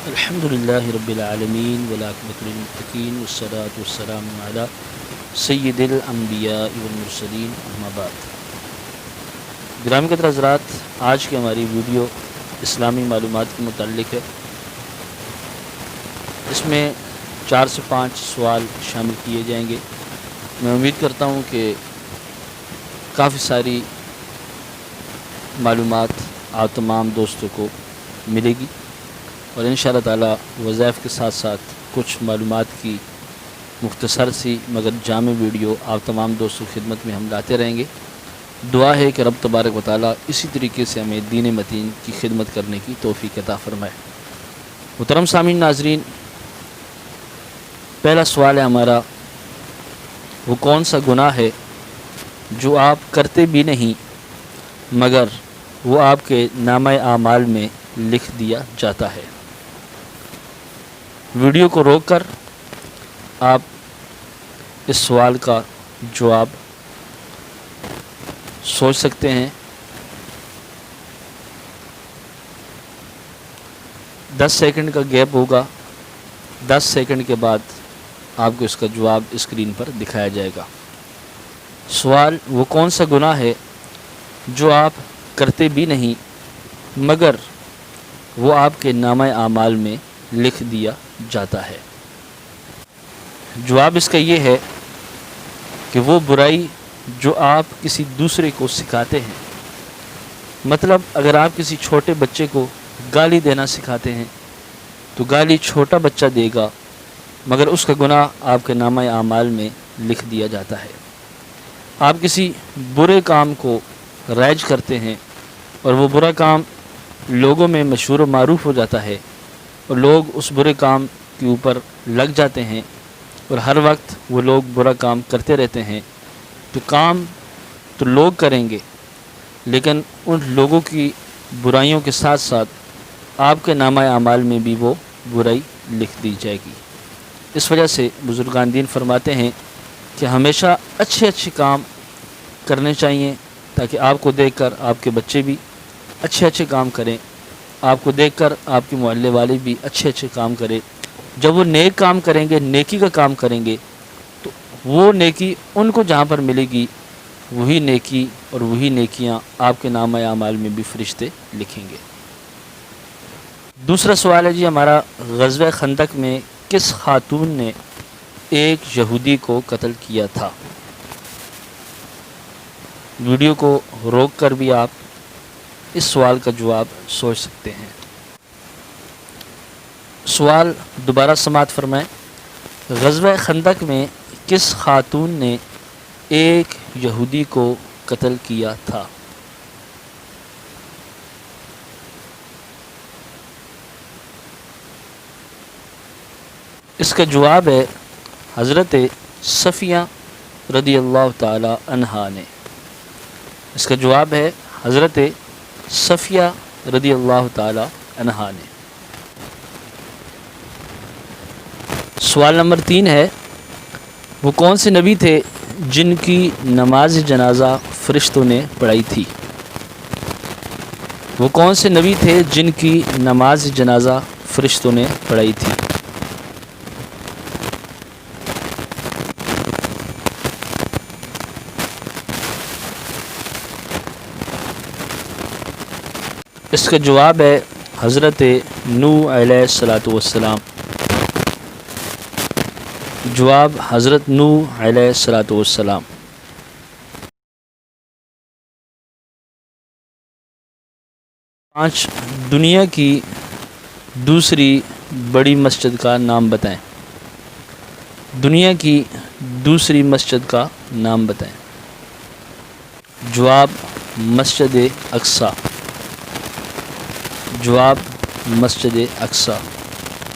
الحمدللہ رب العالمین والعاقبۃ للمتقین والصلاۃ والسلام علی سید الانبیاء والمرسلین اما بعد۔ گرامی قدر حضرات، آج کی ہماری ویڈیو اسلامی معلومات کے متعلق ہے۔ اس میں 4 سے 5 سوال شامل کیے جائیں گے۔ میں امید کرتا ہوں کہ کافی ساری معلومات آپ تمام دوستوں کو ملے گی، اور انشاءاللہ تعالی وظائف کے ساتھ ساتھ کچھ معلومات کی مختصر سی مگر جامع ویڈیو آپ تمام دوستوں کی خدمت میں ہم لاتے رہیں گے۔ دعا ہے کہ رب تبارک و تعالی اسی طریقے سے ہمیں دین متین کی خدمت کرنے کی توفیق عطا فرمائے۔ محترم سامعین ناظرین، پہلا سوال ہے ہمارا، وہ کون سا گناہ ہے جو آپ کرتے بھی نہیں مگر وہ آپ کے نامہ اعمال میں لکھ دیا جاتا ہے؟ ویڈیو کو روک کر آپ اس سوال کا جواب سوچ سکتے ہیں۔ 10 سیکنڈ کا گیپ ہوگا، 10 سیکنڈ کے بعد آپ کو اس کا جواب اسکرین پر دکھایا جائے گا۔ سوال، وہ کون سا گناہ ہے جو آپ کرتے بھی نہیں مگر وہ آپ کے نامہ اعمال میں لکھ دیا جاتا ہے؟ جواب اس کا یہ ہے کہ وہ برائی جو آپ کسی دوسرے کو سکھاتے ہیں۔ مطلب اگر آپ کسی چھوٹے بچے کو گالی دینا سکھاتے ہیں تو گالی چھوٹا بچہ دے گا مگر اس کا گناہ آپ کے نامہ اعمال میں لکھ دیا جاتا ہے۔ آپ کسی برے کام کو رائج کرتے ہیں اور وہ برا کام لوگوں میں مشہور و معروف ہو جاتا ہے اور لوگ اس برے کام کے اوپر لگ جاتے ہیں اور ہر وقت وہ لوگ برا کام کرتے رہتے ہیں، تو کام تو لوگ کریں گے لیکن ان لوگوں کی برائیوں کے ساتھ ساتھ آپ کے نامہ اعمال میں بھی وہ برائی لکھ دی جائے گی۔ اس وجہ سے بزرگان دین فرماتے ہیں کہ ہمیشہ اچھے کام کرنے چاہیے تاکہ آپ کو دیکھ کر آپ کے بچے بھی اچھے کام کریں، آپ کو دیکھ کر آپ کے محلے والے بھی اچھے کام کریں۔ جب وہ نیک کام کریں گے، نیکی کا کام کریں گے، تو وہ نیکی ان کو جہاں پر ملے گی وہی نیکی اور وہی نیکیاں آپ کے نامہ اعمال میں بھی فرشتے لکھیں گے۔ دوسرا سوال ہے ہمارا، غزوہ خندق میں کس خاتون نے ایک یہودی کو قتل کیا تھا؟ ویڈیو کو روک کر بھی آپ اس سوال کا جواب سوچ سکتے ہیں۔ سوال دوبارہ سماعت فرمائیں، غزوہ خندق میں کس خاتون نے ایک یہودی کو قتل کیا تھا؟ اس کا جواب ہے حضرت صفیہ رضی اللہ تعالی عنہا نے۔ اس کا جواب ہے حضرت صفیہ رضی اللہ تعالی عنہا نے۔ سوال نمبر 3 ہے، وہ کون سے نبی تھے جن کی نماز جنازہ فرشتوں نے پڑھائی تھی؟ وہ کون سے نبی تھے جن کی نماز جنازہ فرشتوں نے پڑھائی تھی؟ اس کا جواب ہے حضرت نوح علیہ الصلاۃ والسلام۔ جواب حضرت نوح علیہ الصلاۃ والسلام۔ پانچ دنیا کی دوسری بڑی مسجد کا نام بتائیں۔ دنیا کی دوسری مسجد کا نام بتائیں۔ جواب مسجد اقصی۔ جواب مسجد اقصی۔